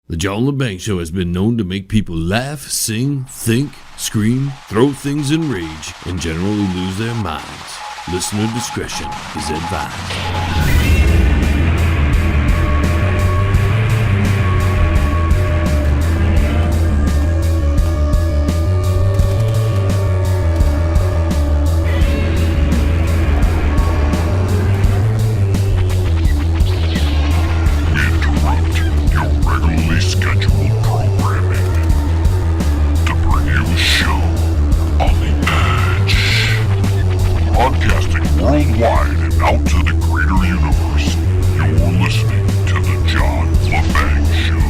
The John Lebang Show has been known to make people laugh, sing, think, scream, throw things in rage, and generally lose their minds. Listener discretion is advised. Worldwide and out to the greater universe, you're listening to The John Lebang Show.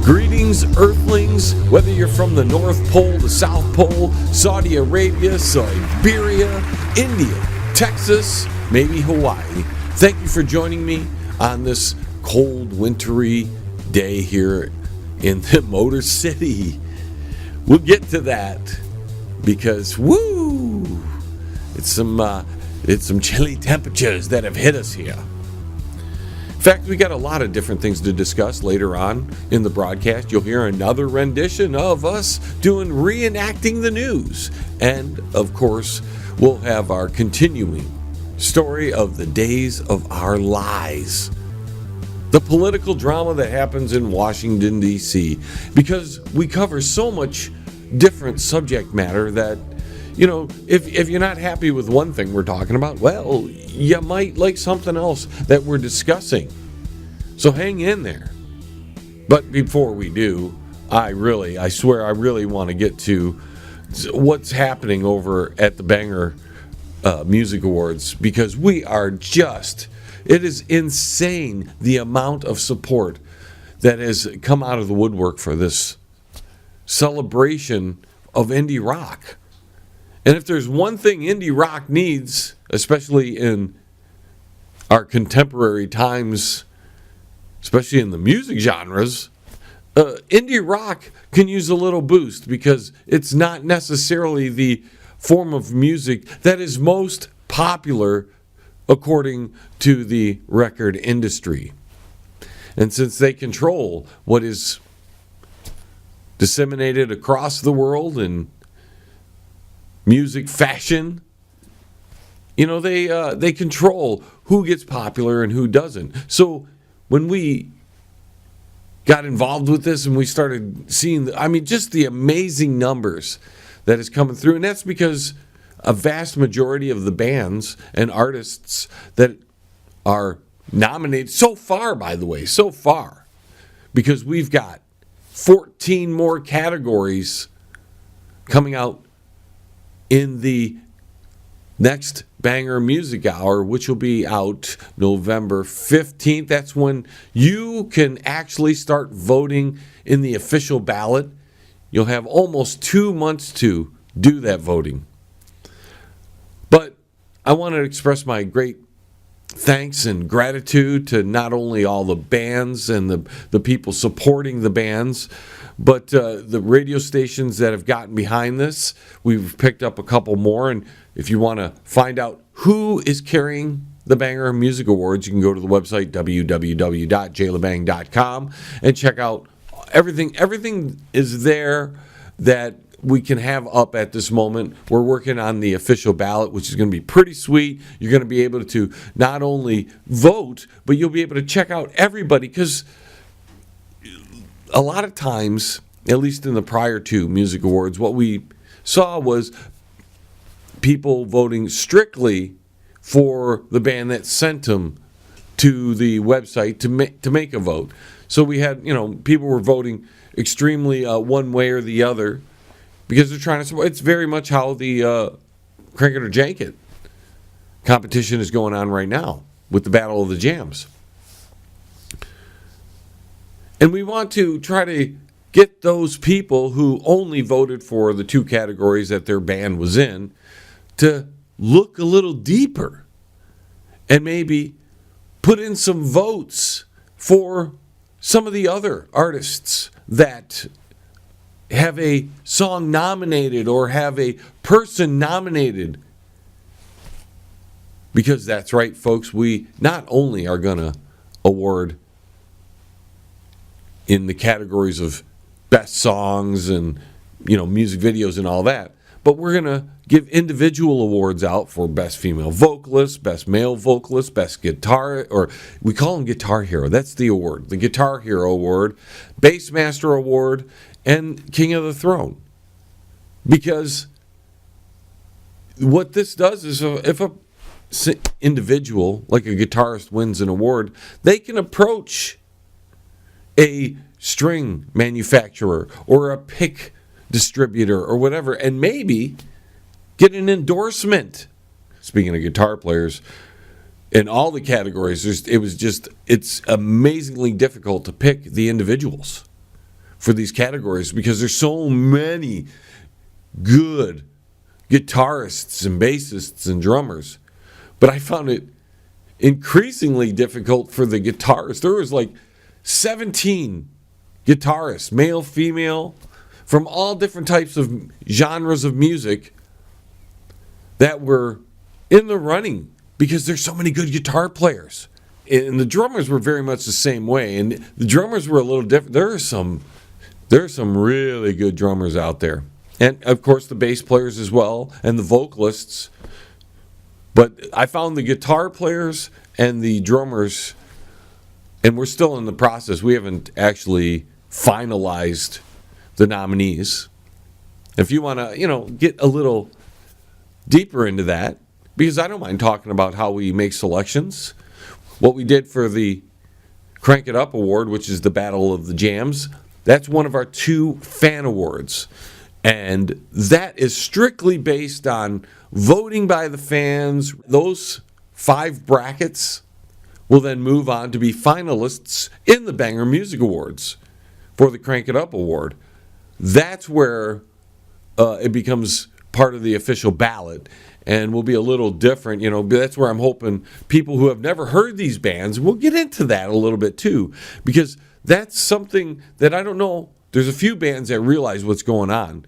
Greetings, Earthlings, whether you're from the North Pole, the South Pole, Saudi Arabia, Siberia, India, Texas, maybe Hawaii. Thank you for joining me on this cold, wintry day here in the Motor City. We'll get to that because, it's some chilly temperatures that have hit us here. In fact, we got a lot of different things to discuss later on in the broadcast. You'll hear another rendition of us doing Reenacting the News. And, of course, we'll have our continuing story of the days of our lies. The political drama that happens in Washington, D.C. Because we cover so much different subject matter that, if you're not happy with one thing we're talking about, well, you might like something else that we're discussing. So hang in there. But before we do, I swear I really want to get to what's happening over at the Banger Music Awards, because it is insane the amount of support that has come out of the woodwork for this celebration of indie rock. And if there's one thing indie rock needs, especially in our contemporary times, especially in the music genres, indie rock can use a little boost, because it's not necessarily the form of music that is most popular according to the record industry. And since they control what is disseminated across the world in music fashion, they control who gets popular and who doesn't. So when we got involved with this and we started seeing, just the amazing numbers that is coming through, and that's because a vast majority of the bands and artists that are nominated so far, because we've got 14 more categories coming out in the next Banger Music Hour, which will be out November 15th. That's when you can actually start voting in the official ballot. You'll have almost 2 months to do that voting. But I want to express my great thanks and gratitude to not only all the bands and the people supporting the bands, but the radio stations that have gotten behind this. We've picked up a couple more, and if you want to find out who is carrying the Banger Music Awards, you can go to the website www.jlebang.com and check out everything. Everything is there that we can have up at this moment. We're working on the official ballot, which is going to be pretty sweet. You're going to be able to not only vote, but you'll be able to check out everybody, because a lot of times, at least in the prior two music awards, what we saw was people voting strictly for the band that sent them to the website to make a vote. So we had, people were voting extremely one way or the other, because they're trying to support. It's very much how the Crank It or Jank It competition is going on right now with the Battle of the Jams. And we want to try to get those people who only voted for the two categories that their band was in to look a little deeper and maybe put in some votes for some of the other artists that have a song nominated or have a person nominated. Because that's right, folks, we not only are going to award in the categories of best songs and, music videos and all that, but we're going to give individual awards out for best female vocalist, best male vocalist, best guitar, or we call them Guitar Hero. That's the award. The Guitar Hero Award, Bassmaster Award, and King of the Throne. Because what this does is if a individual, like a guitarist, wins an award, they can approach a string manufacturer or a pick distributor or whatever and maybe get an endorsement. Speaking of guitar players, in all the categories, it's amazingly difficult to pick the individuals for these categories because there's so many good guitarists and bassists and drummers. But I found it increasingly difficult for the guitarists. There was like 17 guitarists, male, female, from all different types of genres of music that were in the running because there's so many good guitar players. And the drummers were very much the same way. And the drummers were a little different. There are some really good drummers out there. And, of course, the bass players as well and the vocalists. But I found the guitar players and the drummers, and we're still in the process. We haven't actually finalized the nominees. If you want to, get a little deeper into that, because I don't mind talking about how we make selections. What we did for the Crank It Up Award, which is the Battle of the Jams, that's one of our 2 fan awards. And that is strictly based on voting by the fans. Those 5 brackets will then move on to be finalists in the Banger Music Awards for the Crank It Up Award. That's where it becomes part of the official ballot and will be a little different. That's where I'm hoping people who have never heard these bands, we'll get into that a little bit too, because that's something that I don't know. There's a few bands that realize what's going on,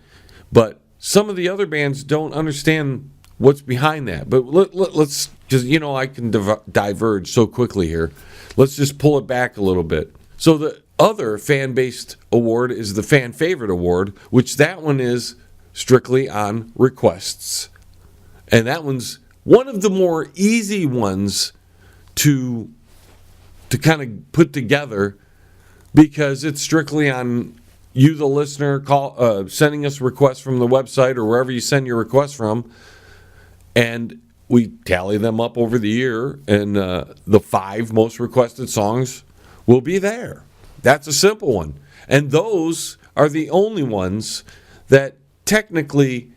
but some of the other bands don't understand what's behind that. But let's, because I can diverge so quickly here. Let's just pull it back a little bit. So the other fan-based award is the Fan Favorite Award, which that one is strictly on requests. And that one's one of the more easy ones to kind of put together because it's strictly on you, the listener, sending us requests from the website or wherever you send your requests from. And we tally them up over the year, and the 5 most requested songs will be there. That's a simple one. And those are the only ones that technically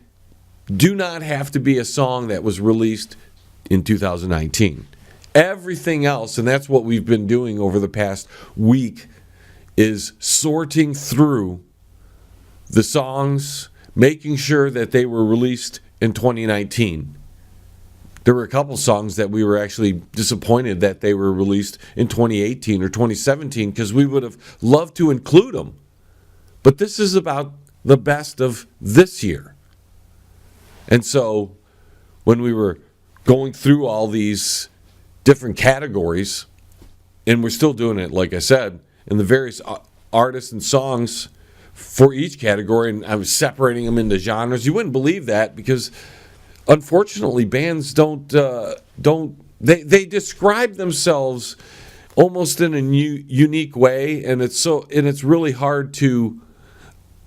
do not have to be a song that was released in 2019. Everything else, and that's what we've been doing over the past week, is sorting through the songs, making sure that they were released in 2019. There were a couple songs that we were actually disappointed that they were released in 2018 or 2017 because we would have loved to include them. But this is about the best of this year. And so when we were going through all these different categories, and we're still doing it, like I said, in the various artists and songs for each category, and I was separating them into genres. You wouldn't believe that because unfortunately bands don't describe themselves almost in a unique way, and it's really hard to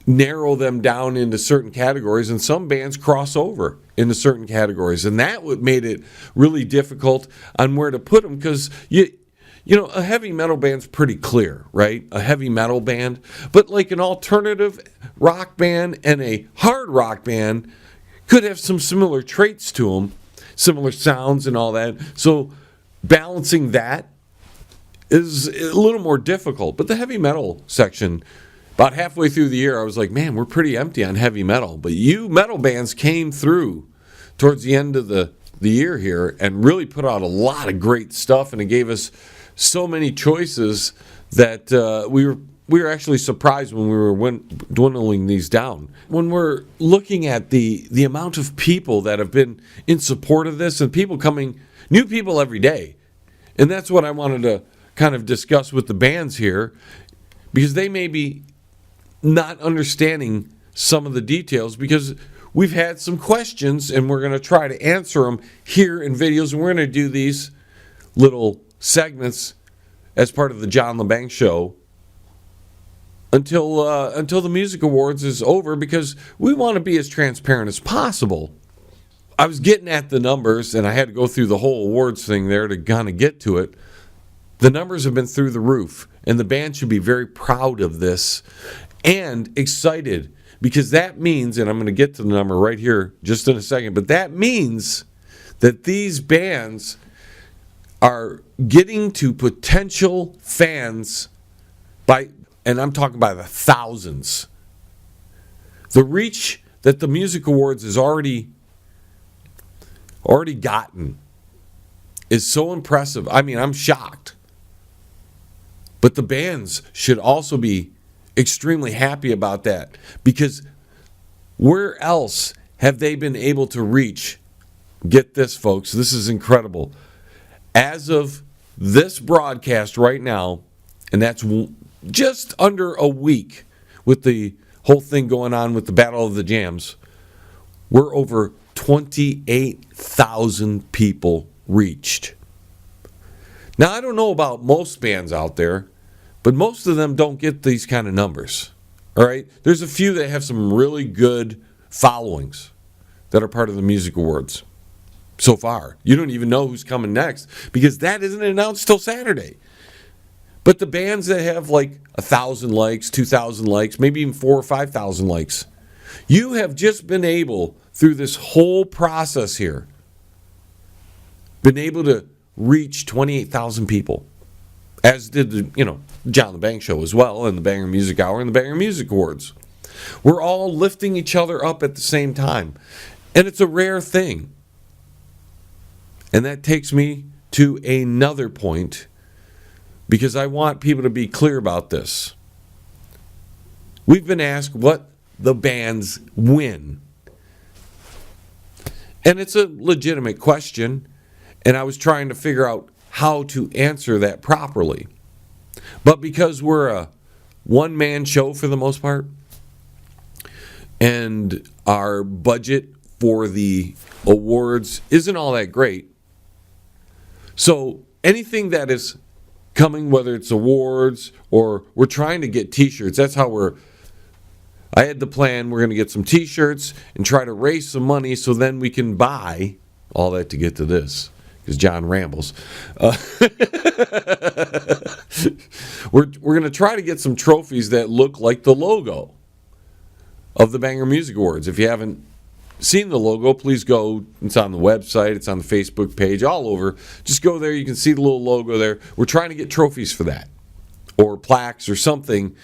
narrow them down into certain categories, and some bands cross over into certain categories, and that made it really difficult on where to put them because a heavy metal band's pretty clear, right? A heavy metal band, but like an alternative rock band and a hard rock band could have some similar traits to them, similar sounds and all that. So balancing that is a little more difficult. But the heavy metal section, about halfway through the year, I was like, man, we're pretty empty on heavy metal. But you metal bands came through towards the end of the year here and really put out a lot of great stuff, and it gave us so many choices that we were we were actually surprised when we were dwindling these down. When we're looking at the amount of people that have been in support of this, and people coming, new people every day. And that's what I wanted to kind of discuss with the bands here, because they may be not understanding some of the details, because we've had some questions and we're going to try to answer them here in videos, and we're going to do these little segments as part of the John Lebang Show until the Music Awards is over, because we want to be as transparent as possible. I was getting at the numbers, and I had to go through the whole awards thing there to kind of get to it. The numbers have been through the roof, and the band should be very proud of this and excited, because that means, and I'm going to get to the number right here just in a second, but that means that these bands are getting to potential fans by, and I'm talking by the thousands. The reach that the Music Awards has already gotten is so impressive. I mean, I'm shocked. But the bands should also be extremely happy about that, because where else have they been able to reach? Get this, folks, this is incredible. As of this broadcast right now, and that's just under a week with the whole thing going on with the Battle of the Jams, we're over 28,000 people reached. Now, I don't know about most bands out there, but most of them don't get these kind of numbers. All right? There's a few that have some really good followings that are part of the Music Awards so far. You don't even know who's coming next, because that isn't announced till Saturday. But the bands that have like 1,000 likes, 2,000 likes, maybe even 4,000 or 5,000 likes, you have just been able, through this whole process here, been able to reach 28,000 people, as did the John Lebang Show as well, and the Banger Music Hour and the Banger Music Awards. We're all lifting each other up at the same time, and it's a rare thing. And that takes me to another point, because I want people to be clear about this. We've been asked what the bands win. And it's a legitimate question, and I was trying to figure out how to answer that properly. But because we're a one-man show for the most part, and our budget for the awards isn't all that great, so anything that is coming, whether it's awards or we're trying to get t-shirts, that's how I had the plan, we're going to get some t-shirts and try to raise some money so then we can buy all that to get to this, because John rambles. We're going to try to get some trophies that look like the logo of the Banger Music Awards. If you haven't seen the logo, please go. It's on the website. It's on the Facebook page, all over. Just go there. You can see the little logo there. We're trying to get trophies for that, or plaques or something.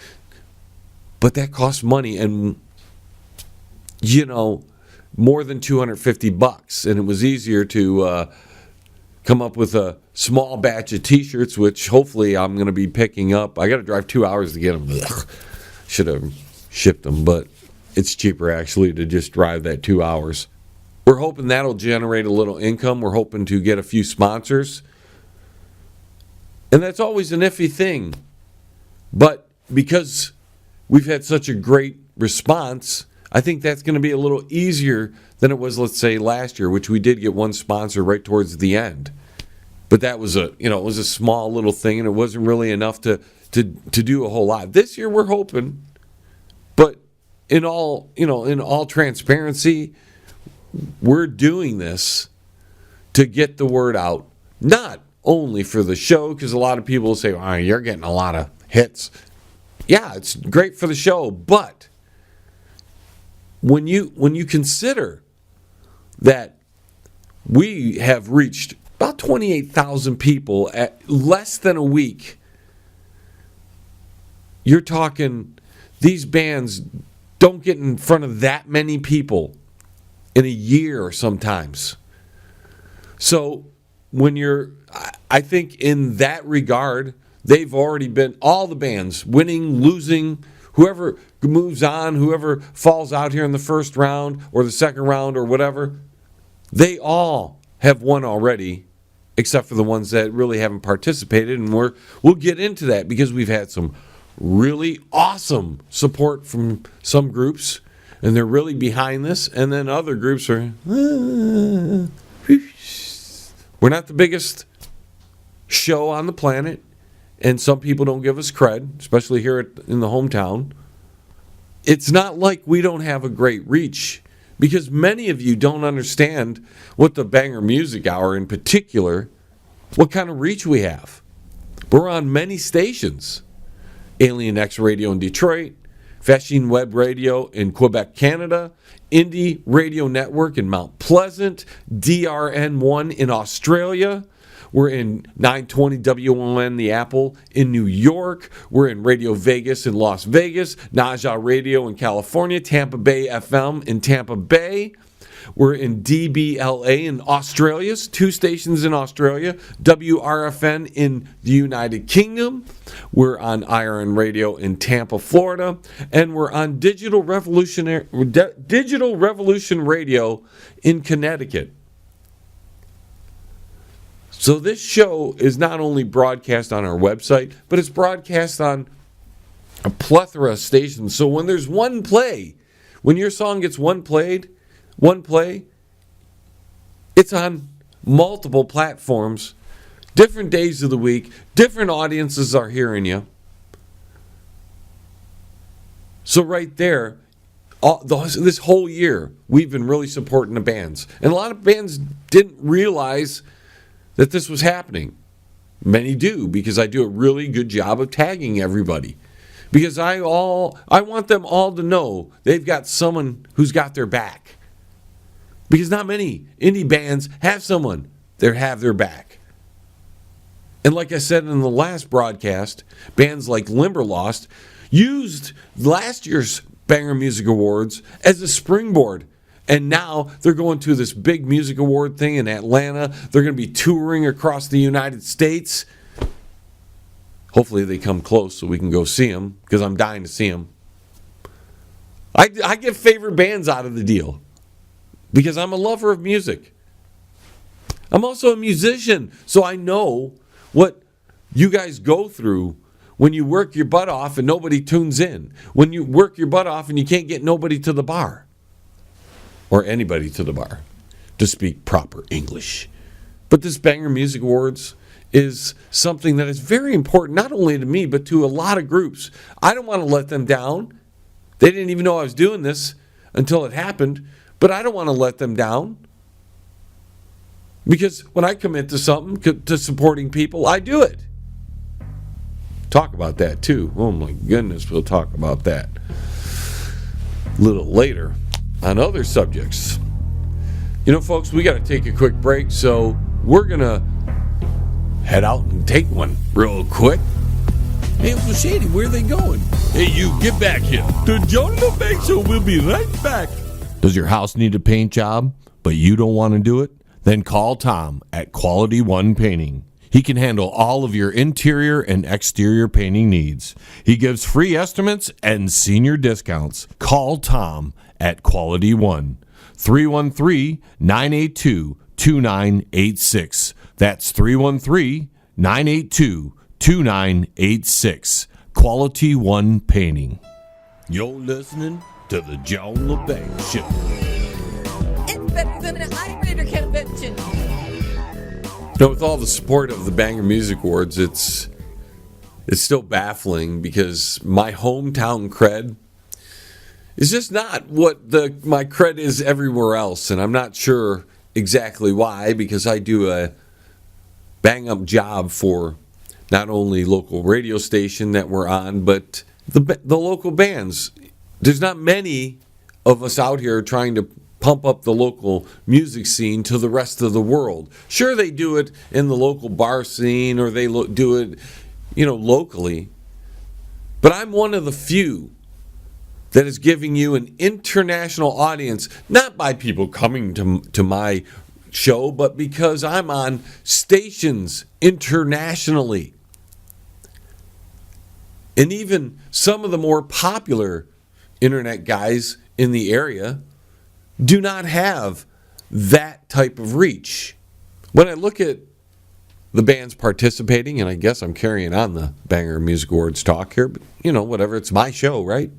But that costs money, and more than $250. And it was easier to come up with a small batch of t-shirts, which hopefully I'm going to be picking up. I got to drive 2 hours to get them. Should have shipped them, but it's cheaper actually to just drive that 2 hours. We're hoping that'll generate a little income. We're hoping to get a few sponsors. And that's always an iffy thing. But because we've had such a great response, I think that's going to be a little easier than it was, let's say, last year, which we did get one sponsor right towards the end. But that was it was a small little thing, and it wasn't really enough to do a whole lot. This year we're hoping, but in all transparency, we're doing this to get the word out, not only for the show, because a lot of people will say, "Oh, you're getting a lot of hits." Yeah, it's great for the show, but when you consider that we have reached about 28,000 people at less than a week, you're talking these bands don't get in front of that many people in a year sometimes. So I think in that regard, they've already been, all the bands, winning, losing, whoever moves on, whoever falls out here in the first round or the second round or whatever, they all have won already, except for the ones that really haven't participated. And we'll get into that because we've had some really awesome support from some groups, and they're really behind this. And then other groups are, we're not the biggest show on the planet, and some people don't give us cred, especially here in the hometown. It's not like we don't have a great reach, because many of you don't understand what the Banger Music Hour in particular, what kind of reach we have. We're on many stations. Alien X Radio in Detroit, Fascine Web Radio in Quebec, Canada, Indie Radio Network in Mount Pleasant, DRN1 in Australia. We're in 920 WON The Apple in New York. We're in Radio Vegas in Las Vegas, Naja Radio in California, Tampa Bay FM in Tampa Bay. We're in DBLA in Australia, 2 stations in Australia, WRFN in the United Kingdom. We're on IRN Radio in Tampa, Florida, and we're on Digital Revolution Radio in Connecticut. So this show is not only broadcast on our website, but it's broadcast on a plethora of stations. So when there's one play, when your song gets one play, it's on multiple platforms, different days of the week, different audiences are hearing you. So right there, this whole year, we've been really supporting the bands. And a lot of bands didn't realize that this was happening. Many do, because I do a really good job of tagging everybody. Because I want them all to know they've got someone who's got their back. Because not many indie bands have someone that have their back. And like I said in the last broadcast, bands like Limberlost used last year's Banger Music Awards as a springboard. And now they're going to this big music award thing in Atlanta. They're going to be touring across the United States. Hopefully they come close so we can go see them, because I'm dying to see them. I get favorite bands out of the deal because I'm a lover of music. I'm also a musician, so I know what you guys go through when you work your butt off and nobody tunes in. When you work your butt off and you can't get nobody to the bar. Or anybody to the bar, to speak proper English. But this Banger Music Awards is something that is very important, not only to me, but to a lot of groups. I don't want to let them down. They didn't even know I was doing this until it happened, but I don't want to let them down. Because when I commit to something, to supporting people, I do it. Talk about that too. Oh my goodness, we'll talk about that a little later. On other subjects. You know, folks, we got to take a quick break, so we're going to head out and take one real quick. Hey, Uncle Shady, where are they going? Hey, you, get back here. The John Lebang Show will be right back. Does your house need a paint job, but you don't want to do it? Then call Tom at Quality One Painting. He can handle all of your interior and exterior painting needs. He gives free estimates and senior discounts. Call Tom at Quality One, 313-982-2986. That's 313-982-2986. Quality One Painting. You're listening to the John LeBang Show. It's better than an Islander convention. Now, with all the support of the Banger Music Awards, it's still baffling because my hometown cred is just not what my cred is everywhere else, and I'm not sure exactly why, because I do a bang-up job for not only local radio station that we're on, but the local bands. There's not many of us out here trying to pump up the local music scene to the rest of the world. Sure, they do it in the local bar scene, or they do it, locally, but I'm one of the few that is giving you an international audience, not by people coming to my show, but because I'm on stations internationally. And even some of the more popular internet guys in the area do not have that type of reach. When I look at the bands participating, and I guess I'm carrying on the Banger Music Awards talk here, but whatever, it's my show, right?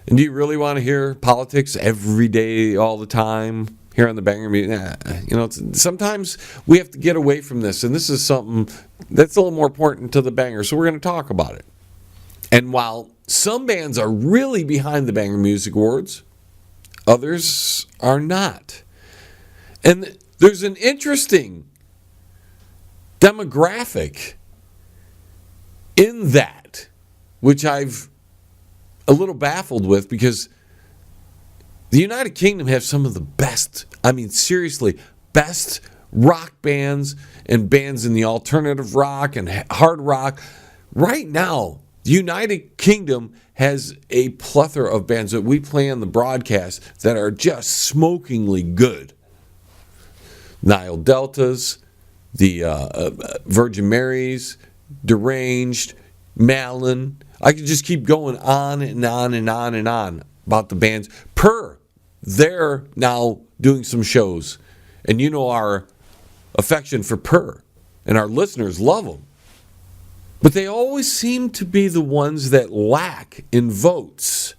And do you really want to hear politics every day, all the time, here on the Banger Music? Sometimes we have to get away from this, and this is something that's a little more important to the Banger, so we're going to talk about it. And while some bands are really behind the Banger Music Awards, others are not. And there's an interesting demographic in that, which I've a little baffled with, because the United Kingdom has some of the best, seriously, best rock bands and bands in the alternative rock and hard rock. Right now, the United Kingdom has a plethora of bands that we play on the broadcast that are just smokingly good. Nile Deltas, the Virgin Marys, Deranged, Malin. I could just keep going on and on and on and on about the bands. They're now doing some shows. And our affection for and our listeners love them. But they always seem to be the ones that lack in votes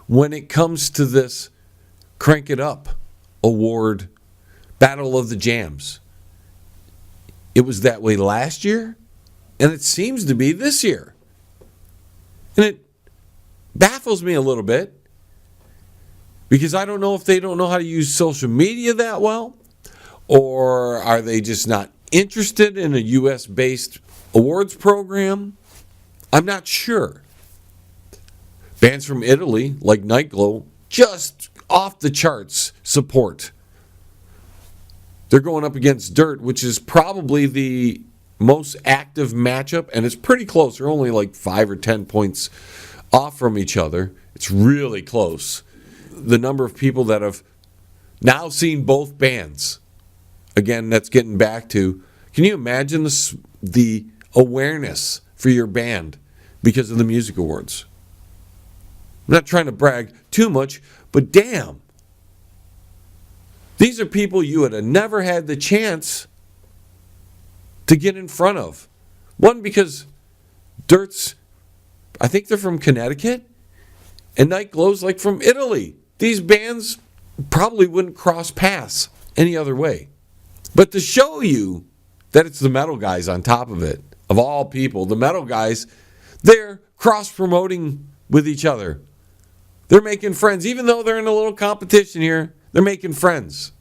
when it comes to this Crank It Up award, Battle of the Jams. It was that way last year, and it seems to be this year. And it baffles me a little bit, because I don't know if they don't know how to use social media that well, or are they just not interested in a U.S.-based awards program? I'm not sure. Bands from Italy, like Nightglow, just off the charts support. They're going up against Dirt, which is probably the most active matchup, and it's pretty close. They're only like 5 or 10 points off from each other. It's really close. The number of people that have now seen both bands, again, that's getting back to, can you imagine the awareness for your band because of the music awards? I'm not trying to brag too much, but damn. These are people you would have never had the chance to get in front of. One, because Dirt's, I think they're from Connecticut, and Nightglow's like from Italy. These bands probably wouldn't cross paths any other way. But to show you that it's the metal guys on top of it, of all people, the metal guys, they're cross-promoting with each other. They're making friends. Even though they're in a little competition here, they're making friends.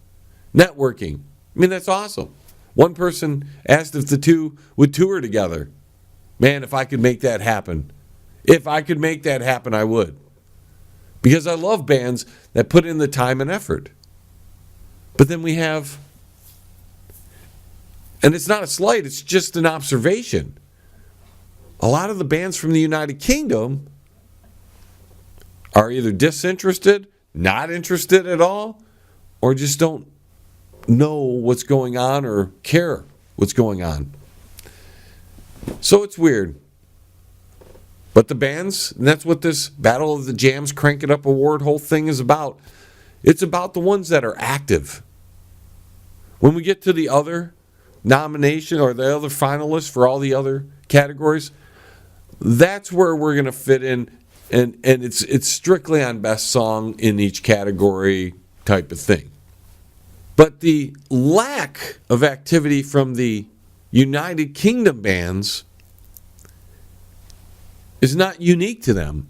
Networking. That's awesome. One person asked if the two would tour together. Man, if I could make that happen. If I could make that happen, I would. Because I love bands that put in the time and effort. But then we have, and it's not a slight, it's just an observation. A lot of the bands from the United Kingdom are either disinterested, not interested at all, or just don't know what's going on or care what's going on. So it's weird. But the bands, and that's what this Battle of the Jams Crank It Up Award whole thing is about. It's about the ones that are active. When we get to the other nomination or the other finalists for all the other categories, that's where we're going to fit in. And it's strictly on best song in each category type of thing. But the lack of activity from the United Kingdom bands is not unique to them.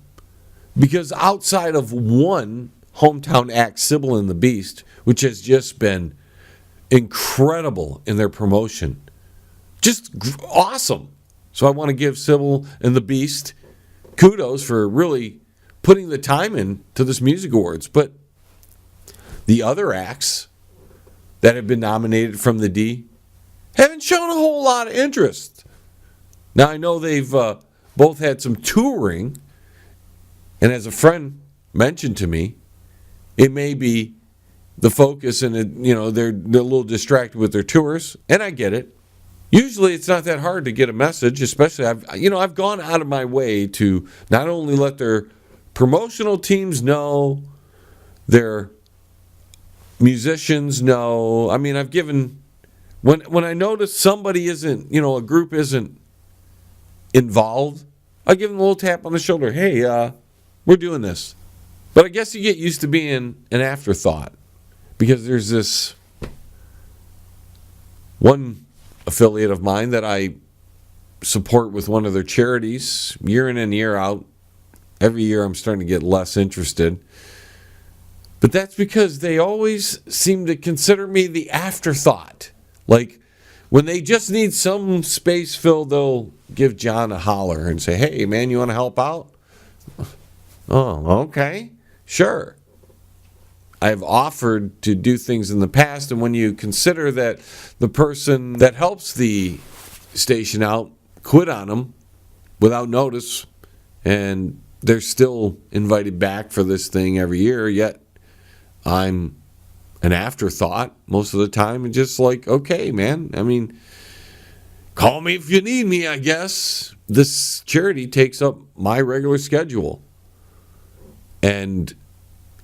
Because outside of one hometown act, Sybil and the Beast, which has just been incredible in their promotion, just awesome. So I want to give Sybil and the Beast kudos for really putting the time in to this music awards. But the other acts that have been nominated from the D haven't shown a whole lot of interest. Now, I know they've both had some touring, and as a friend mentioned to me, it may be the focus, and they're a little distracted with their tours, and I get it. Usually it's not that hard to get a message, especially I've gone out of my way to not only let their promotional teams know, their musicians know. I mean, I've given when I notice somebody isn't, a group isn't involved, I give them a little tap on the shoulder. Hey, we're doing this. But I guess you get used to being an afterthought because there's this one affiliate of mine that I support with one of their charities year in and year out. Every year I'm starting to get less interested. But that's because they always seem to consider me the afterthought. Like, when they just need some space filled, they'll give John a holler and say, hey, man, you want to help out? Oh, okay, sure. I've offered to do things in the past, and when you consider that the person that helps the station out quit on them without notice, and they're still invited back for this thing every year, yet I'm an afterthought most of the time, and just like, okay, man, I mean, call me if you need me, I guess. This charity takes up my regular schedule. And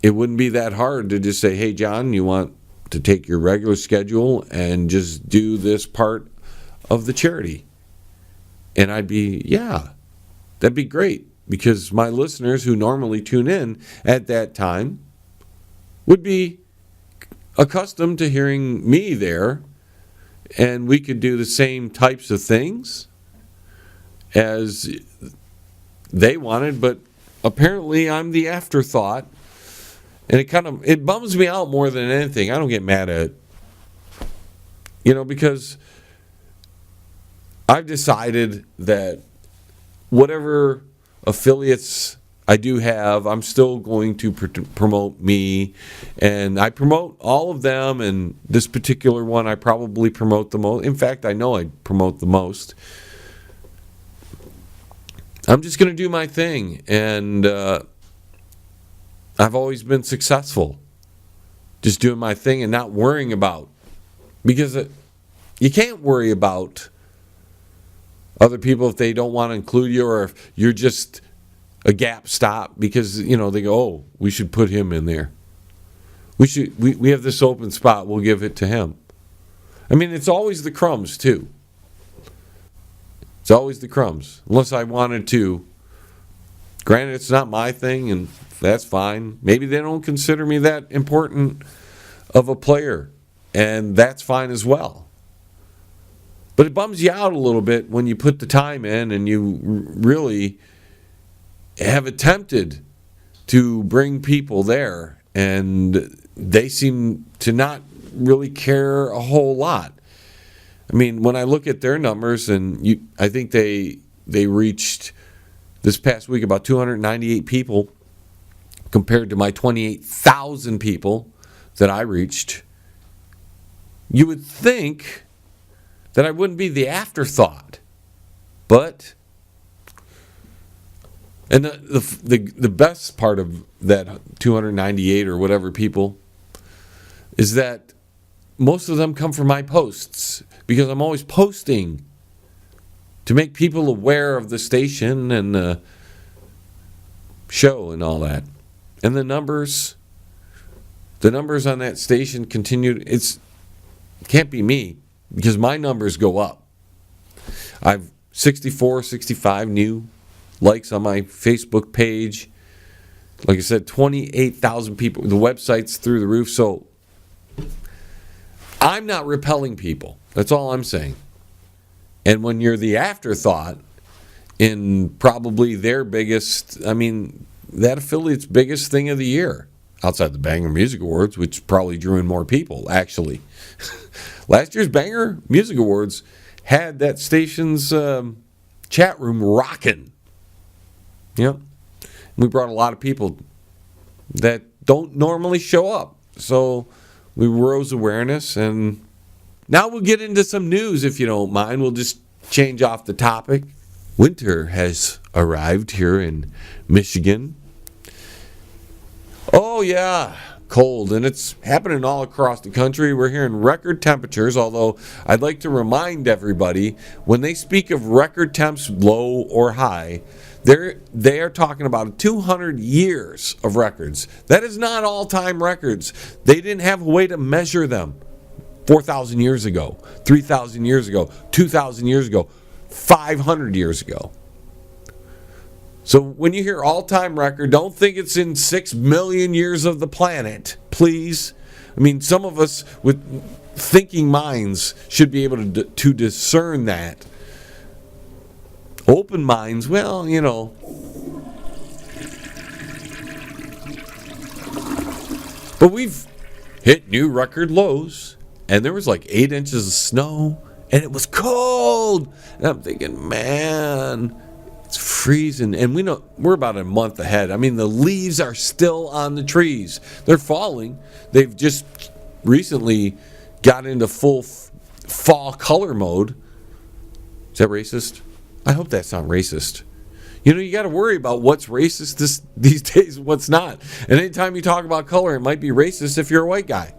it wouldn't be that hard to just say, hey, John, you want to take your regular schedule and just do this part of the charity? And I'd be, yeah, that'd be great. Because my listeners who normally tune in at that time would be accustomed to hearing me there, and we could do the same types of things as they wanted, but apparently I'm the afterthought, and it bums me out more than anything. I don't get mad at it, because I've decided that whatever affiliates I do have, I'm still going to promote me, and I promote all of them, and this particular one I probably promote the most. In fact, I know I promote the most. I'm just going to do my thing, and I've always been successful just doing my thing and not worrying about, because you can't worry about other people if they don't want to include you, or if you're just a gap stop because they go, oh, we should put him in there. We have this open spot, we'll give it to him. I mean, it's always the crumbs too. It's always the crumbs, unless I wanted to. Granted, it's not my thing, and that's fine. Maybe they don't consider me that important of a player, and that's fine as well. But it bums you out a little bit when you put the time in and you really have attempted to bring people there, and they seem to not really care a whole lot. I mean, when I look at their numbers, and I think they reached this past week about 298 people compared to my 28,000 people that I reached, you would think that I wouldn't be the afterthought. But, and the best part of that 298 or whatever people is that most of them come from my posts, because I'm always posting to make people aware of the station and the show and all that. And the numbers on that station continue. It can't be me, because my numbers go up. I've 64, 65 new likes on my Facebook page. Like I said, 28,000 people. The website's through the roof. So I'm not repelling people. That's all I'm saying. And when you're the afterthought in probably their biggest, that affiliate's biggest thing of the year, outside the Banger Music Awards, which probably drew in more people, actually. Last year's Banger Music Awards had that station's chat room rocking. Yep. We brought a lot of people that don't normally show up. So we rose awareness, and now we'll get into some news, if you don't mind. We'll just change off the topic. Winter has arrived here in Michigan. Oh, yeah. cold, and it's happening all across the country. We're hearing record temperatures, although I'd like to remind everybody, when they speak of record temps, low or high, they are talking about 200 years of records. That is not all-time records. They didn't have a way to measure them 4,000 years ago, 3,000 years ago, 2,000 years ago, 500 years ago. So when you hear all-time record, don't think it's in 6 million years of the planet, please. I mean, some of us with thinking minds should be able to discern that. Open minds, well, you know. But we've hit new record lows, and there was like 8 inches of snow, and it was cold. And I'm thinking, man, it's freezing. And we know we're about a month ahead. I mean, the leaves are still on the trees. They're falling. They've just recently got into full fall color mode. Is that racist? I hope that's not racist. You know, you got to worry about what's racist these days and what's not. And anytime you talk about color, it might be racist if you're a white guy.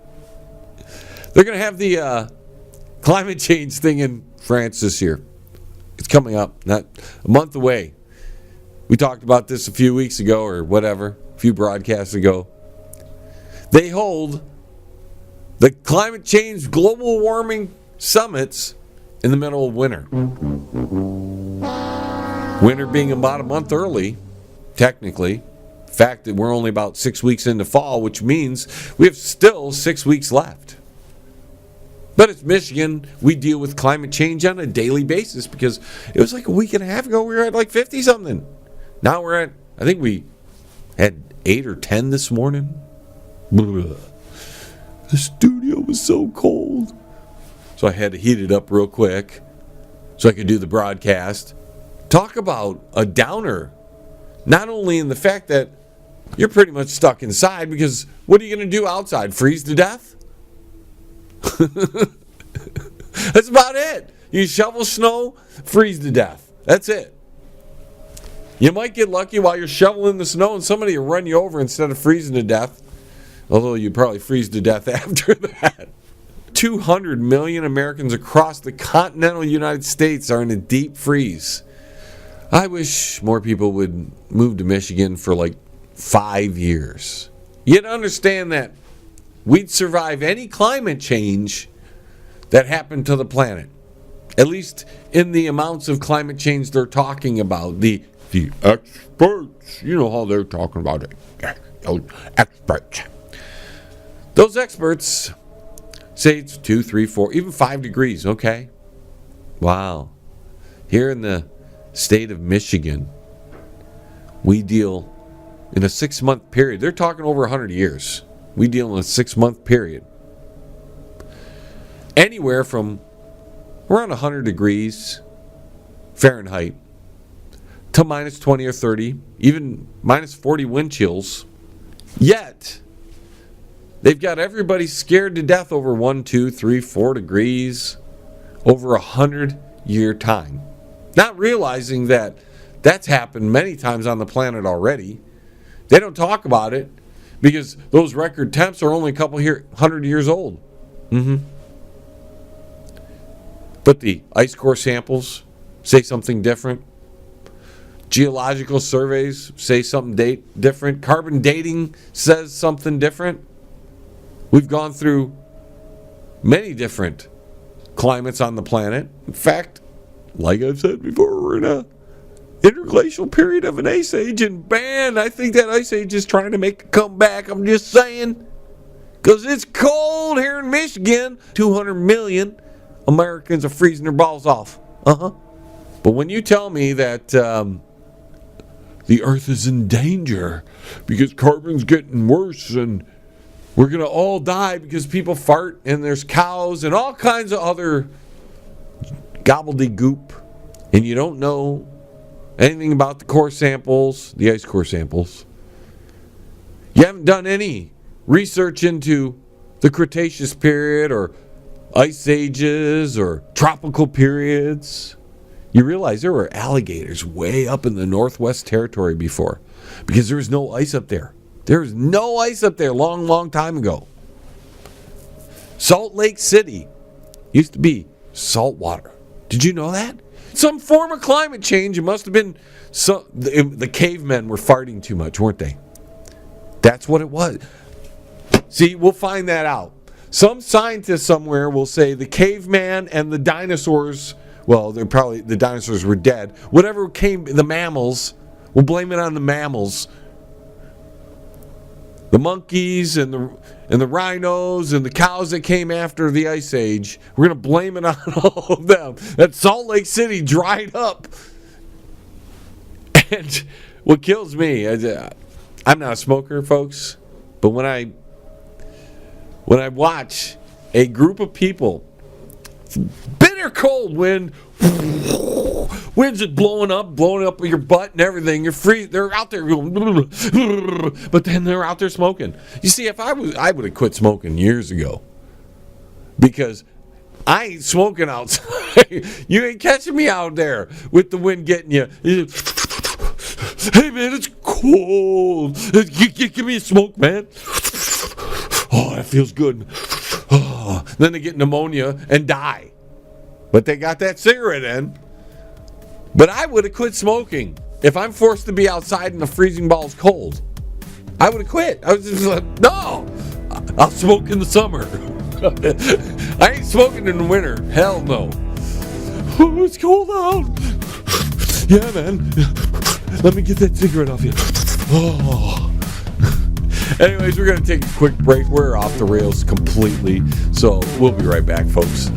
They're going to have the climate change thing in France this year. It's coming up, not a month away. We talked about this a few weeks ago or whatever, a few broadcasts ago. They hold the climate change global warming summits in the middle of winter. Winter being about a month early, technically. The fact that we're only about 6 weeks into fall, which means we have still 6 weeks left. But it's Michigan. We deal with climate change on a daily basis because it was like a week and a half ago we were at like 50-something. Now we're at, I think we had 8 or 10 this morning. Blah. The studio was so cold. So I had to heat it up real quick so I could do the broadcast. Talk about a downer. Not only in the fact that you're pretty much stuck inside, because what are you going to do outside? Freeze to death? That's about it. You shovel snow, freeze to death. That's it. You might get lucky while you're shoveling the snow and somebody will run you over instead of freezing to death. Although you'd probably freeze to death after that. 200 million Americans across the continental United States are in a deep freeze. I wish more people would move to Michigan for like 5 years. You'd understand that we'd survive any climate change that happened to the planet. At least in the amounts of climate change they're talking about. The experts, you know how they're talking about it. Those experts. Those experts say it's 2, 3, 4, even 5 degrees, okay? Wow. Here in the state of Michigan, we deal in a 6-month period. They're talking over 100 years. We deal in a 6-month period. Anywhere from around 100 degrees Fahrenheit to minus 20 or 30, even minus 40 wind chills. Yet, they've got everybody scared to death over 1, 2, 3, 4 degrees over 100-year time. Not realizing that that's happened many times on the planet already. They don't talk about it because those record temps are only a couple 100 years old. But the ice core samples say something different. Geological surveys say something different. Carbon dating says something different. We've gone through many different climates on the planet. In fact, like I've said before, we're in a interglacial period of an ice age, and man, I think that ice age is trying to make a comeback. I'm just saying, because it's cold here in Michigan. 200 million Americans are freezing their balls off. But when you tell me that the Earth is in danger because carbon's getting worse and we're going to all die because people fart and there's cows and all kinds of other gobbledygook, and you don't know anything about the core samples, the ice core samples. You haven't done any research into the Cretaceous period or ice ages or tropical periods. You realize there were alligators way up in the Northwest Territory before because there was no ice up there. There was no ice up there long, long time ago. Salt Lake City used to be salt water. Did you know that? Some form of climate change. It must have been the cavemen were farting too much, weren't they? That's what it was. See, we'll find that out. Some scientist somewhere will say the caveman and the dinosaurs, well, the dinosaurs were dead. Whatever came, the mammals, we'll blame it on the mammals. The monkeys and the rhinos and the cows that came after the Ice Age, we're going to blame it on all of them. That Salt Lake City dried up. And what kills me, I'm not a smoker, folks, but when I watch a group of people, bitter cold wind, wind's just blowing up your butt and everything. You're free. They're out there going, but then they're out there smoking. You see, I would have quit smoking years ago because I ain't smoking outside. You ain't catching me out there with the wind getting you. Hey man, it's cold. Give me a smoke, man. Oh, that feels good. Oh. Then they get pneumonia and die. But they got that cigarette in. But I would have quit smoking if I'm forced to be outside and the freezing ball's cold. I would have quit. I was just like, no, I'll smoke in the summer. I ain't smoking in the winter. Hell no. Oh, it's cold out. Yeah, man. Let me get that cigarette off you. Oh. Anyways, we're going to take a quick break. We're off the rails completely. So we'll be right back, folks.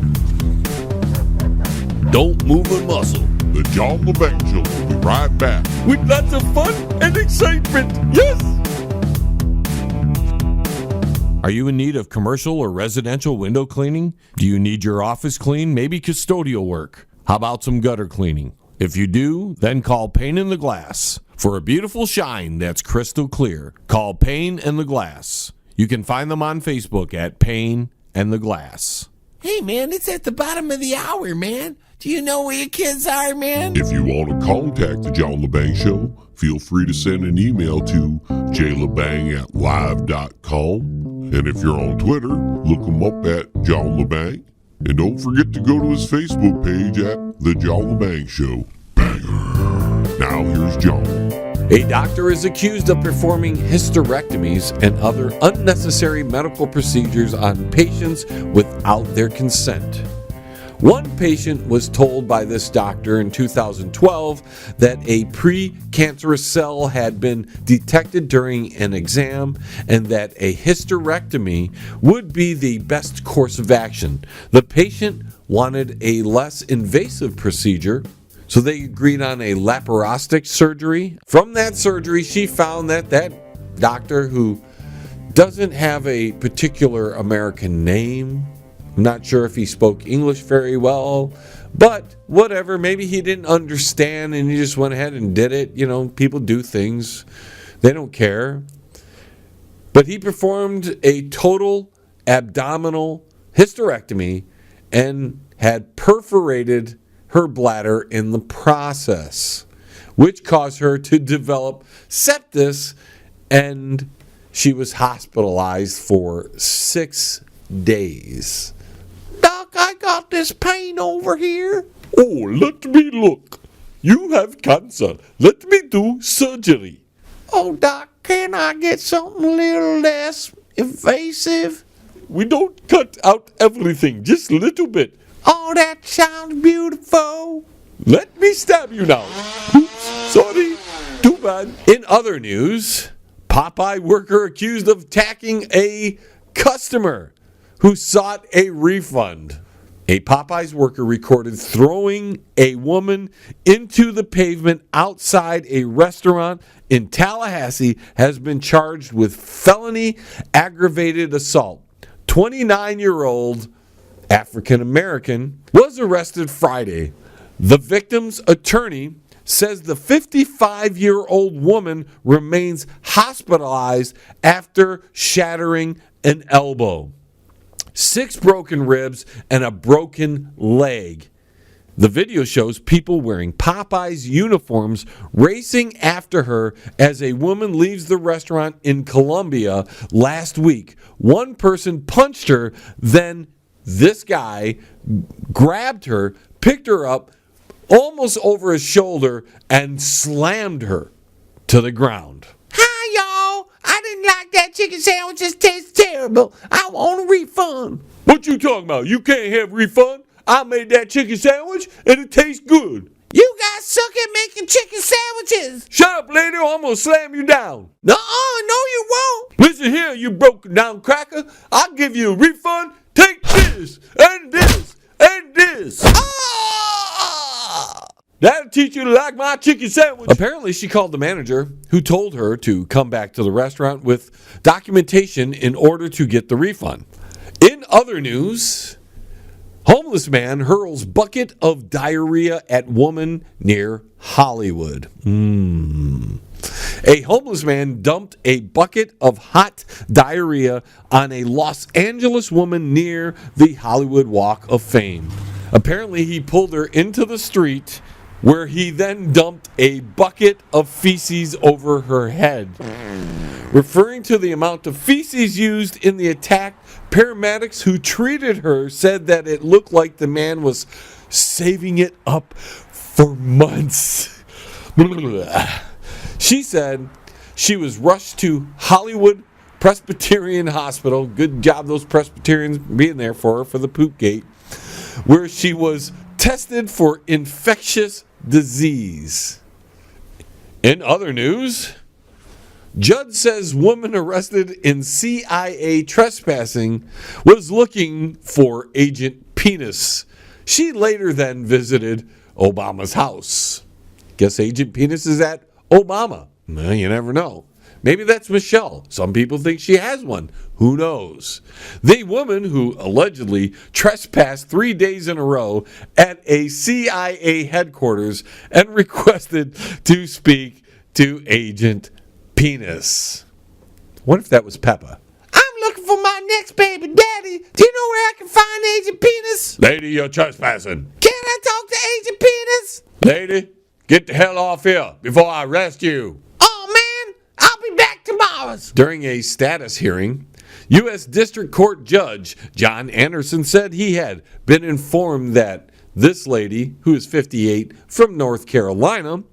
Don't move a muscle. The John Lebang Show will be right back. With lots of fun and excitement. Yes! Are you in need of commercial or residential window cleaning? Do you need your office cleaned? Maybe custodial work? How about some gutter cleaning? If you do, then call Pane in the Glass. For a beautiful shine that's crystal clear, call Pane and the Glass. You can find them on Facebook at Pane and the Glass. Hey, man, it's at the bottom of the hour, man. Do you know where your kids are, man? If you want to contact the John Lebang Show, feel free to send an email to jlebang@live.com. And if you're on Twitter, look him up at John Lebang. And don't forget to go to his Facebook page at The John Lebang Show. Banger. Now here's John. A doctor is accused of performing hysterectomies and other unnecessary medical procedures on patients without their consent. One patient was told by this doctor in 2012 that a precancerous cell had been detected during an exam and that a hysterectomy would be the best course of action. The patient wanted a less invasive procedure, so they agreed on a laparoscopic surgery. From that surgery, she found that doctor, who doesn't have a particular American name, I'm not sure if he spoke English very well, but whatever. Maybe he didn't understand and he just went ahead and did it. You know, people do things. They don't care. But he performed a total abdominal hysterectomy and had perforated her bladder in the process, which caused her to develop sepsis, and she was hospitalized for 6 days. Doc, I got this pain over here. Oh, let me look. You have cancer. Let me do surgery. Oh, Doc, can I get something a little less invasive? We don't cut out everything, just a little bit. Oh, that sounds beautiful. Let me stab you now. Oops, sorry. Too bad. In other news, Popeye worker accused of attacking a customer who sought a refund. A Popeyes worker recorded throwing a woman into the pavement outside a restaurant in Tallahassee has been charged with felony aggravated assault. 29-year-old African American was arrested Friday. The victim's attorney says the 55-year-old woman remains hospitalized after shattering an elbow, 6 broken ribs, and a broken leg. The video shows people wearing Popeye's uniforms racing after her as a woman leaves the restaurant in Colombia last week. One person punched her, then this guy grabbed her, picked her up almost over his shoulder, and slammed her to the ground. Hi, y'all. I didn't like that chicken sandwich. It tastes terrible. I want a refund. What you talking about? You can't have refund? I made that chicken sandwich and it tastes good. You guys suck at making chicken sandwiches. Shut up, lady, or I'm gonna slam you down. No, you won't. Listen here, you broken down cracker. I'll give you a refund. Take this, and this, and this. Ah! That'll teach you to like my chicken sandwich. Apparently, she called the manager, who told her to come back to the restaurant with documentation in order to get the refund. In other news, homeless man hurls bucket of diarrhea at woman near Hollywood. A homeless man dumped a bucket of hot diarrhea on a Los Angeles woman near the Hollywood Walk of Fame. Apparently, he pulled her into the street, where he then dumped a bucket of feces over her head. Referring to the amount of feces used in the attack, paramedics who treated her said that it looked like the man was saving it up for months. She said she was rushed to Hollywood Presbyterian Hospital. Good job, those Presbyterians being there for her for the poop gate, where she was tested for infectious disease. In other news, judge says woman arrested in CIA trespassing was looking for Agent Penis. She later then visited Obama's house. Guess Agent Penis is at Obama. Well, you never know. Maybe that's Michelle. Some people think she has one. Who knows? The woman who allegedly trespassed 3 days in a row at a CIA headquarters and requested to speak to Agent Penis. What if that was Peppa? I'm looking for my next baby daddy. Do you know where I can find Agent Penis? Lady, you're trespassing. Can I talk to Agent Penis? Lady, get the hell off here before I arrest you. Oh, man. I'll be back tomorrow. During a status hearing, U.S. District Court Judge John Anderson said he had been informed that this lady, who is 58, from North Carolina,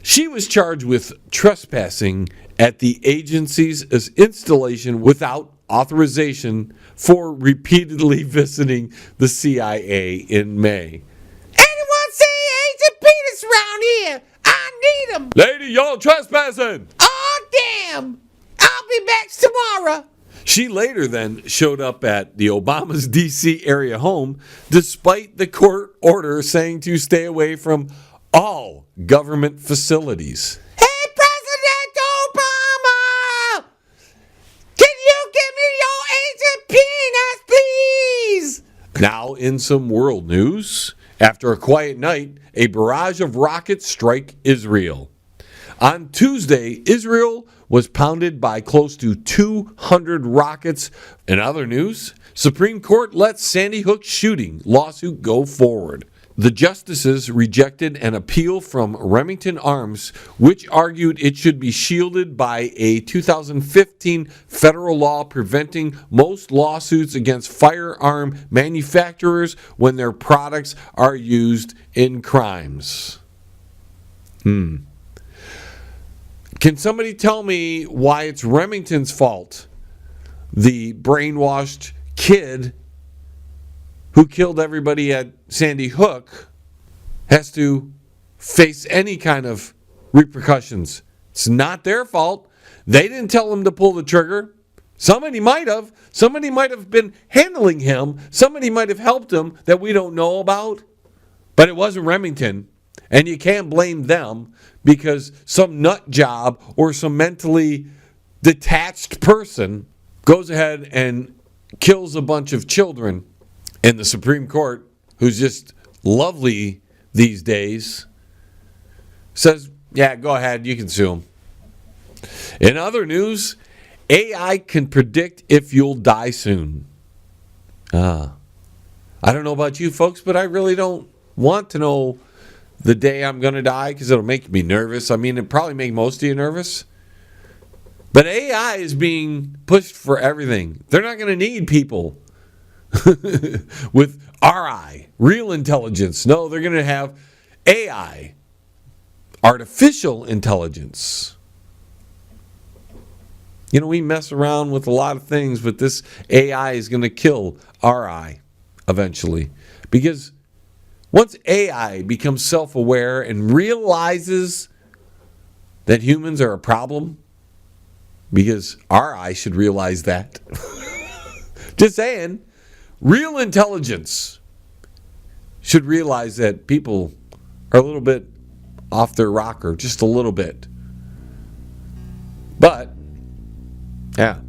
she was charged with trespassing at the agency's installation without authorization for repeatedly visiting the CIA in May. Anyone see Agent Penis around here? I need him. Lady, you're trespassing! Oh, damn. I'll be back tomorrow. She later then showed up at the Obama's D.C. area home, despite the court order saying to stay away from all government facilities. Hey, President Obama! Can you give me your Agent Penis, please? Now, in some world news, after a quiet night, a barrage of rockets strike Israel. On Tuesday, Israel was pounded by close to 200 rockets. In other news, Supreme Court lets Sandy Hook shooting lawsuit go forward. The justices rejected an appeal from Remington Arms, which argued it should be shielded by a 2015 federal law preventing most lawsuits against firearm manufacturers when their products are used in crimes. Can somebody tell me why it's Remington's fault the brainwashed kid who killed everybody at Sandy Hook has to face any kind of repercussions? It's not their fault. They didn't tell him to pull the trigger. Somebody might have. Somebody might have been handling him. Somebody might have helped him that we don't know about. But it wasn't Remington. And you can't blame them because some nut job or some mentally detached person goes ahead and kills a bunch of children. And the Supreme Court, who's just lovely these days, says, yeah, go ahead, you can sue him. In other news, AI can predict if you'll die soon. I don't know about you folks, but I really don't want to know the day I'm going to die because it'll make me nervous. I mean, it'll probably make most of you nervous. But AI is being pushed for everything. They're not going to need people with RI, real intelligence. No, they're going to have AI, artificial intelligence. You know, we mess around with a lot of things, but this AI is going to kill RI eventually. Because once AI becomes self-aware and realizes that humans are a problem, because RI should realize that. Just saying, real intelligence should realize that people are a little bit off their rocker, just a little bit. But yeah,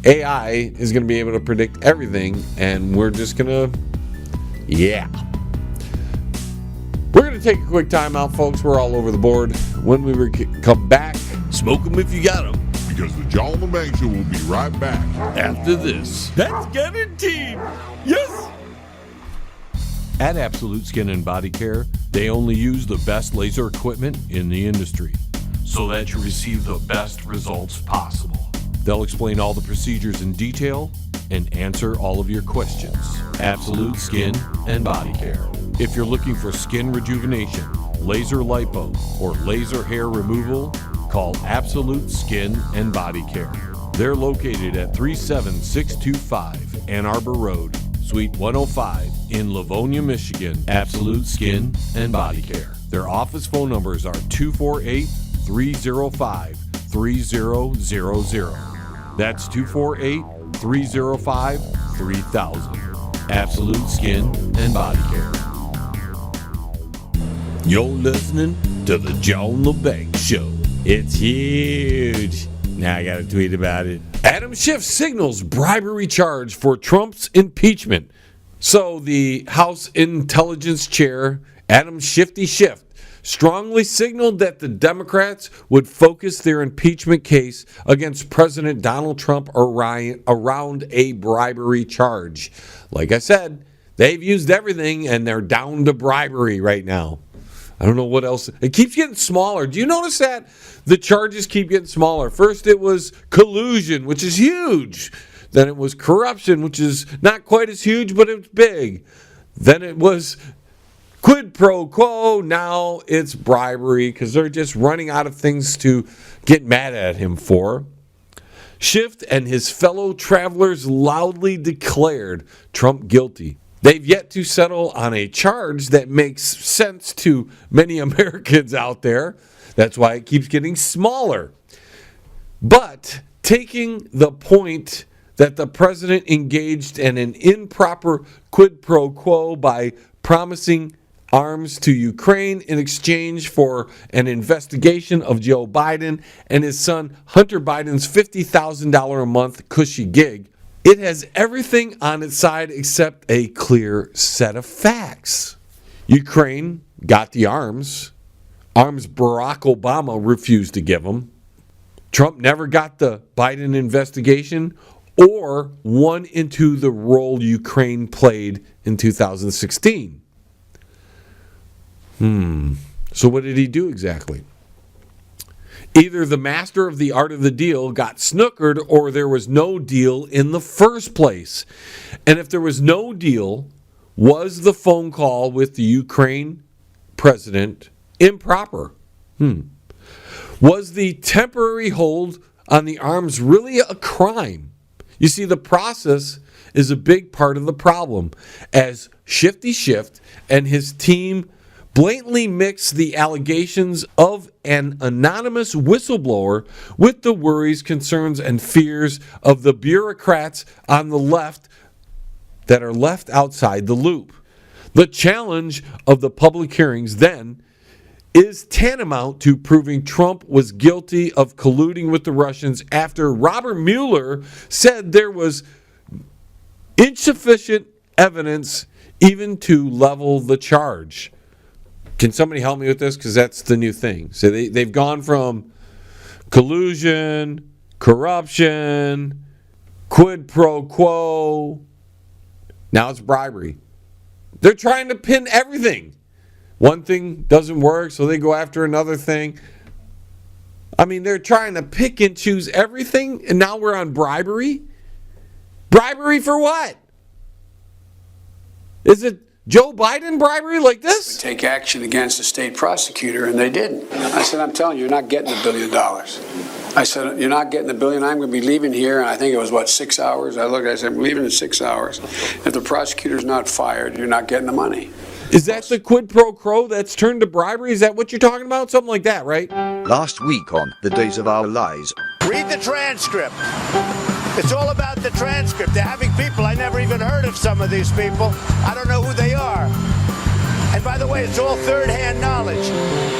AI is going to be able to predict everything, and we're just going to, We're going to take a quick time out, folks. We're all over the board. When we come back, smoke them if you got them. Because the John LeBang Show will be right back. After this. That's guaranteed. Yes. At Absolute Skin and Body Care, they only use the best laser equipment in the industry so that you receive the best results possible. They'll explain all the procedures in detail and answer all of your questions. Absolute Skin and Body Care. If you're looking for skin rejuvenation, laser lipo, or laser hair removal, call Absolute Skin and Body Care. They're located at 37625 Ann Arbor Road, Suite 105 in Livonia, Michigan. Absolute Skin and Body Care. Their office phone numbers are 248-305-3000. That's 248-305-3000. Absolute Skin and Body Care. You're listening to the John LeBang Show. It's huge. Now I got to tweet about it. Adam Schiff signals bribery charge for Trump's impeachment. So the House Intelligence Chair, Adam Shifty Schiff, strongly signaled that the Democrats would focus their impeachment case against President Donald Trump around a bribery charge. Like I said, they've used everything and they're down to bribery right now. I don't know what else. It keeps getting smaller. Do you notice that? The charges keep getting smaller. First it was collusion, which is huge. Then it was corruption, which is not quite as huge, but it's big. Then it was quid pro quo. Now it's bribery because they're just running out of things to get mad at him for. Schiff and his fellow travelers loudly declared Trump guilty. They've yet to settle on a charge that makes sense to many Americans out there. That's why it keeps getting smaller. But taking the point that the president engaged in an improper quid pro quo by promising arms to Ukraine in exchange for an investigation of Joe Biden and his son Hunter Biden's $50,000 a month cushy gig, it has everything on its side except a clear set of facts. Ukraine got the arms Barack Obama refused to give them. Trump never got the Biden investigation or won into the role Ukraine played in 2016. So what did he do exactly? Either the master of the art of the deal got snookered or there was no deal in the first place. And if there was no deal, was the phone call with the Ukraine president improper? Was the temporary hold on the arms really a crime? You see, the process is a big part of the problem, as Shifty Schiff and his team blatantly mix the allegations of an anonymous whistleblower with the worries, concerns, and fears of the bureaucrats on the left that are left outside the loop. The challenge of the public hearings then is tantamount to proving Trump was guilty of colluding with the Russians after Robert Mueller said there was insufficient evidence even to level the charge. Can somebody help me with this? Because that's the new thing. So they've gone from collusion, corruption, quid pro quo. Now it's bribery. They're trying to pin everything. One thing doesn't work, so they go after another thing. I mean, they're trying to pick and choose everything, and now we're on bribery? Bribery for what? Is it Joe Biden bribery like this? Take action against the state prosecutor, and they didn't. I said, I'm telling you, you're not getting $1 billion. I said, you're not getting $1 billion. I'm going to be leaving here, and I think it was, 6 hours? I said, I'm leaving in 6 hours. If the prosecutor's not fired, you're not getting the money. Is that the quid pro quo that's turned to bribery? Is that what you're talking about? Something like that, right? Last week on The Days of Our Lives. Read the transcript. It's all about the transcript. They're having people, I never even heard of some of these people. I don't know who they are. And by the way, it's all third-hand knowledge.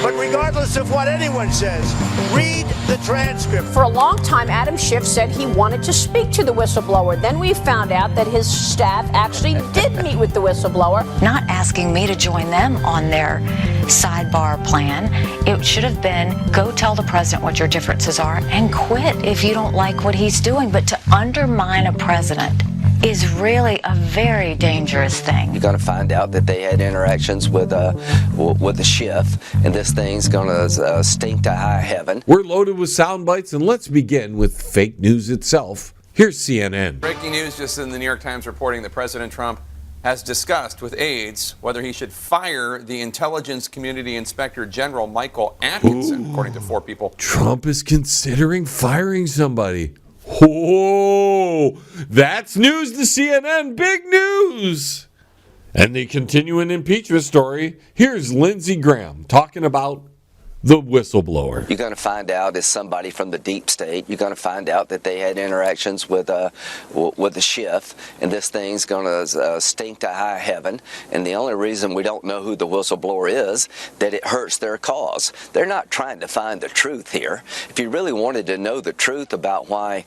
But regardless of what anyone says, read the transcript. For a long time, Adam Schiff said he wanted to speak to the whistleblower. Then we found out that his staff actually did meet with the whistleblower. Not asking me to join them on their sidebar plan. It should have been, go tell the president what your differences are and quit if you don't like what he's doing. But to undermine a president is really a very dangerous thing. You're going to find out that they had interactions with the Schiff, and this thing's going to stink to high heaven. We're loaded with sound bites, and let's begin with fake news itself. Here's CNN. Breaking news just in the New York Times reporting that President Trump has discussed with aides whether he should fire the Intelligence Community Inspector General Michael Atkinson, according to 4 people. Trump is considering firing somebody. Whoa, that's news to CNN. Big news. And the continuing impeachment story. Here's Lindsey Graham talking about the whistleblower. You're going to find out is somebody from the deep state. You're going to find out that they had interactions with the Schiff, and this thing's going to stink to high heaven. And the only reason we don't know who the whistleblower is, that it hurts their cause. They're not trying to find the truth here. If you really wanted to know the truth about why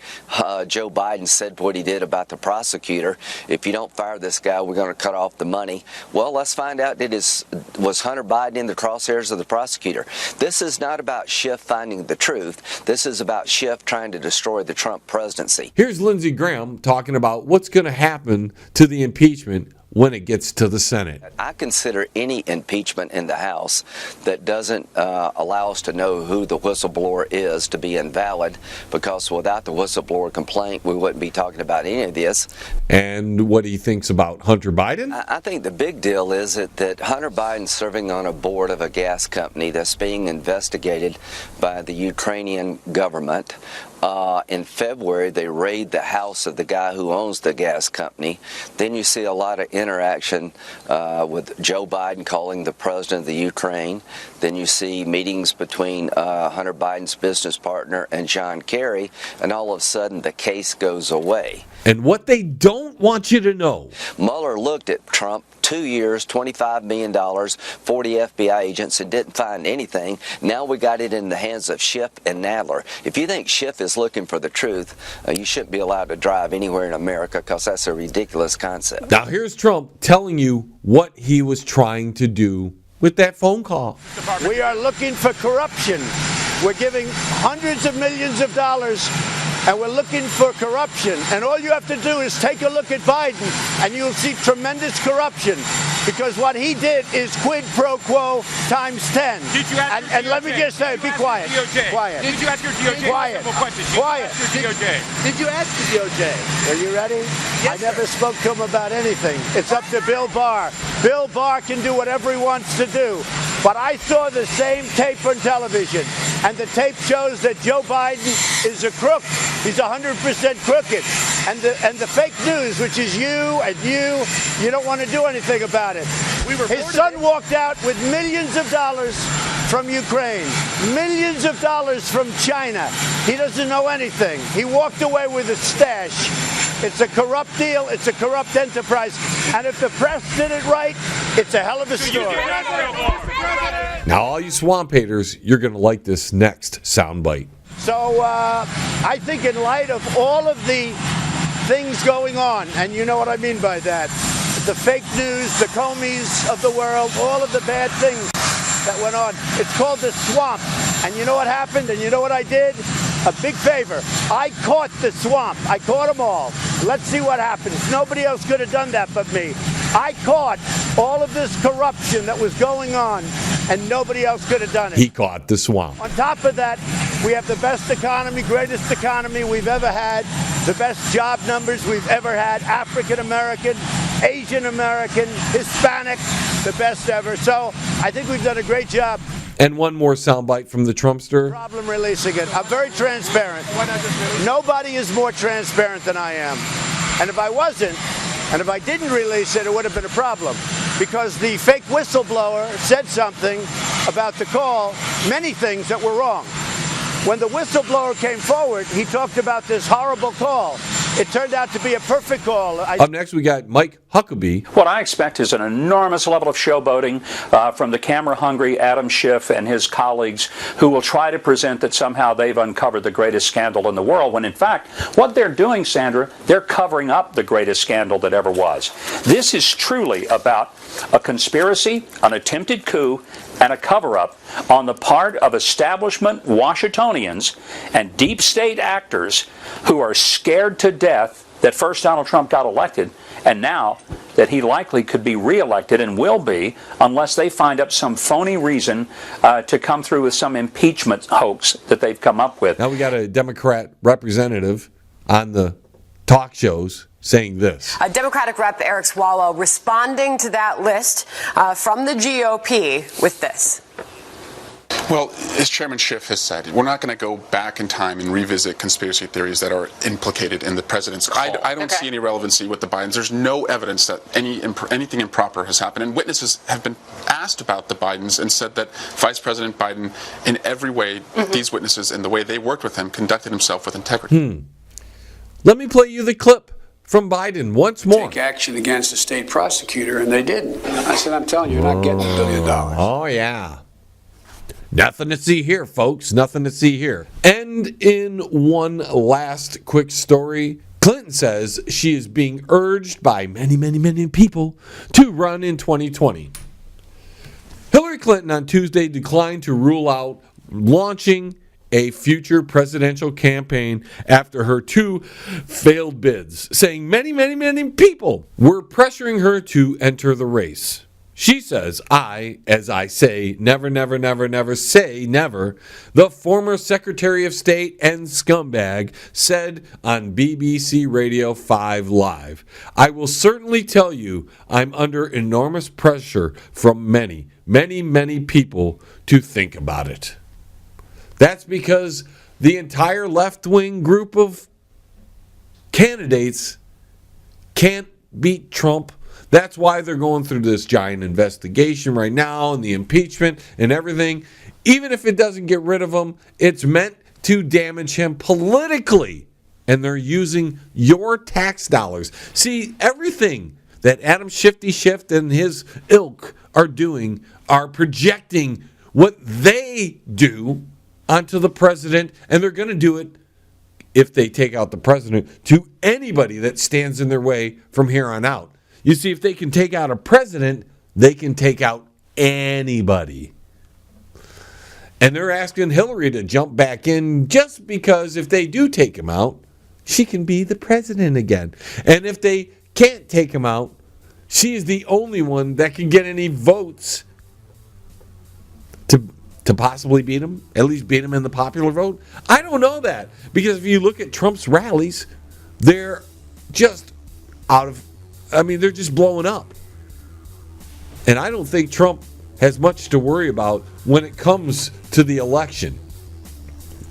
Joe Biden said what he did about the prosecutor, if you don't fire this guy, we're going to cut off the money. Well, let's find out was Hunter Biden in the crosshairs of the prosecutor. This is not about Schiff finding the truth. This is about Schiff trying to destroy the Trump presidency. Here's Lindsey Graham talking about what's going to happen to the impeachment when it gets to the Senate. I consider any impeachment in the House that doesn't allow us to know who the whistleblower is to be invalid, because without the whistleblower complaint, we wouldn't be talking about any of this. And what he thinks about Hunter Biden? I think the big deal is that Hunter Biden's serving on a board of a gas company that's being investigated by the Ukrainian government. In February, they raid the house of the guy who owns the gas company. Then you see a lot of interaction with Joe Biden calling the president of the Ukraine. Then you see meetings between Hunter Biden's business partner and John Kerry, and all of a sudden the case goes away. And what they don't want you to know. Mueller looked at Trump 2 years, $25 million, 40 FBI agents, and didn't find anything. Now we got it in the hands of Schiff and Nadler. If you think Schiff is looking for the truth, you shouldn't be allowed to drive anywhere in America, because that's a ridiculous concept. Now here's Trump telling you what he was trying to do with that phone call. We are looking for corruption. We're giving hundreds of millions of dollars, and we're looking for corruption. And all you have to do is take a look at Biden, and you'll see tremendous corruption, because what he did is quid pro quo times 10. Did you ask and let me just say, be quiet. Quiet. Did you ask your DOJ? Quiet. Quiet. Did you ask the DOJ? Are you ready? Yes, I never spoke to him about anything. It's up to Bill Barr. Bill Barr can do whatever he wants to do. But I saw the same tape on television, and the tape shows that Joe Biden is a crook. He's 100% crooked. And the fake news, which is you don't want to do anything about it. His son walked out with millions of dollars from Ukraine, millions of dollars from China. He doesn't know anything. He walked away with a stash. It's a corrupt deal. It's a corrupt enterprise. And if the press did it right, it's a hell of a story. Now, all you swamp haters, you're going to like this next soundbite. So I think in light of all of the things going on, and you know what I mean by that, the fake news, the Comeys of the world, all of the bad things that went on, it's called the swamp. And you know what happened? And you know what I did? A big favor. I caught the swamp. I caught them all. Let's see what happens. Nobody else could have done that but me. I caught all of this corruption that was going on, and nobody else could have done it. He caught the swamp. On top of that, we have the best economy, greatest economy we've ever had, the best job numbers we've ever had, African American, Asian American, Hispanic, the best ever. So I think we've done a great job. And one more soundbite from the Trumpster. Problem releasing it. I'm very transparent. Nobody is more transparent than I am. And if I wasn't, and if I didn't release it, it would have been a problem. Because the fake whistleblower said something about the call, many things that were wrong. When the whistleblower came forward, he talked about this horrible call. It turned out to be a perfect call. Up next, we got Mike Huckabee. What I expect is an enormous level of showboating from the camera-hungry Adam Schiff and his colleagues, who will try to present that somehow they've uncovered the greatest scandal in the world, when in fact, what they're doing, Sandra, they're covering up the greatest scandal that ever was. This is truly about a conspiracy, an attempted coup, and a cover-up on the part of establishment Washingtonians and deep state actors who are scared to death that first Donald Trump got elected, and now that he likely could be reelected and will be, unless they find up some phony reason to come through with some impeachment hoax that they've come up with. Now we got a Democrat representative on the talk shows saying this. Democratic Rep. Eric Swalwell responding to that list from the GOP with this. Well, as Chairman Schiff has said, we're not going to go back in time and revisit conspiracy theories that are implicated in the president's call. I don't see any relevancy with the Bidens. There's no evidence that anything improper has happened. And witnesses have been asked about the Bidens and said that Vice President Biden, in every way, these witnesses and the way they worked with him, conducted himself with integrity. Let me play you the clip from Biden once more. Take action against the state prosecutor, and they didn't. I said, I'm telling you, you're not getting $1 billion. Oh, yeah. Nothing to see here, folks. Nothing to see here. And in one last quick story, Clinton says she is being urged by many, many, many people to run in 2020. Hillary Clinton on Tuesday declined to rule out launching a future presidential campaign after her 2 failed bids, saying many, many, many people were pressuring her to enter the race. She says, as I say, never, never, never, never say never, the former Secretary of State and scumbag said on BBC Radio 5 Live, I will certainly tell you I'm under enormous pressure from many, many, many people to think about it. That's because the entire left-wing group of candidates can't beat Trump. That's why they're going through this giant investigation right now and the impeachment and everything. Even if it doesn't get rid of him, it's meant to damage him politically. And they're using your tax dollars. See, everything that Adam Schiff and his ilk are doing are projecting what they do onto the president. And they're going to do it, if they take out the president, to anybody that stands in their way from here on out. You see, if they can take out a president, they can take out anybody. And they're asking Hillary to jump back in just because if they do take him out, she can be the president again. And if they can't take him out, she is the only one that can get any votes to possibly beat him, at least beat him in the popular vote. I don't know that, because if you look at Trump's rallies, they're just they're just blowing up. And I don't think Trump has much to worry about when it comes to the election.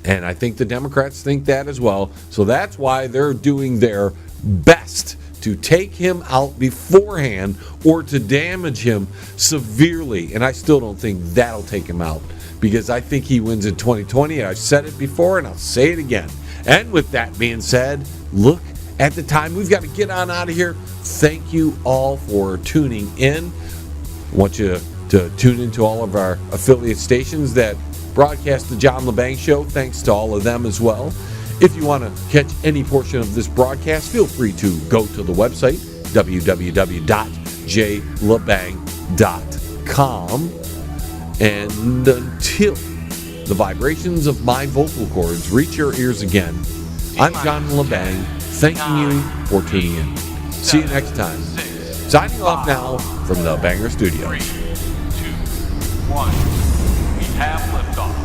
And I think the Democrats think that as well. So that's why they're doing their best to take him out beforehand or to damage him severely. And I still don't think that'll take him out, because I think he wins in 2020. I've said it before and I'll say it again. And with that being said, look at the time. We've got to get on out of here. Thank you all for tuning in. I want you to tune into all of our affiliate stations that broadcast the John Lebang Show. Thanks to all of them as well. If you want to catch any portion of this broadcast, feel free to go to the website, www.jlebang.com. And until the vibrations of my vocal cords reach your ears again, I'm John Lebang, thanking you for tuning in. See you next time. Signing off now from the Banger Studios. 3, 2, 1. We have liftoff.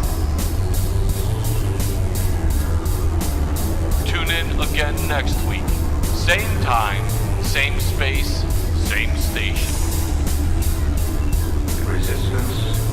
Tune in again next week. Same time, same space, same station. Resistance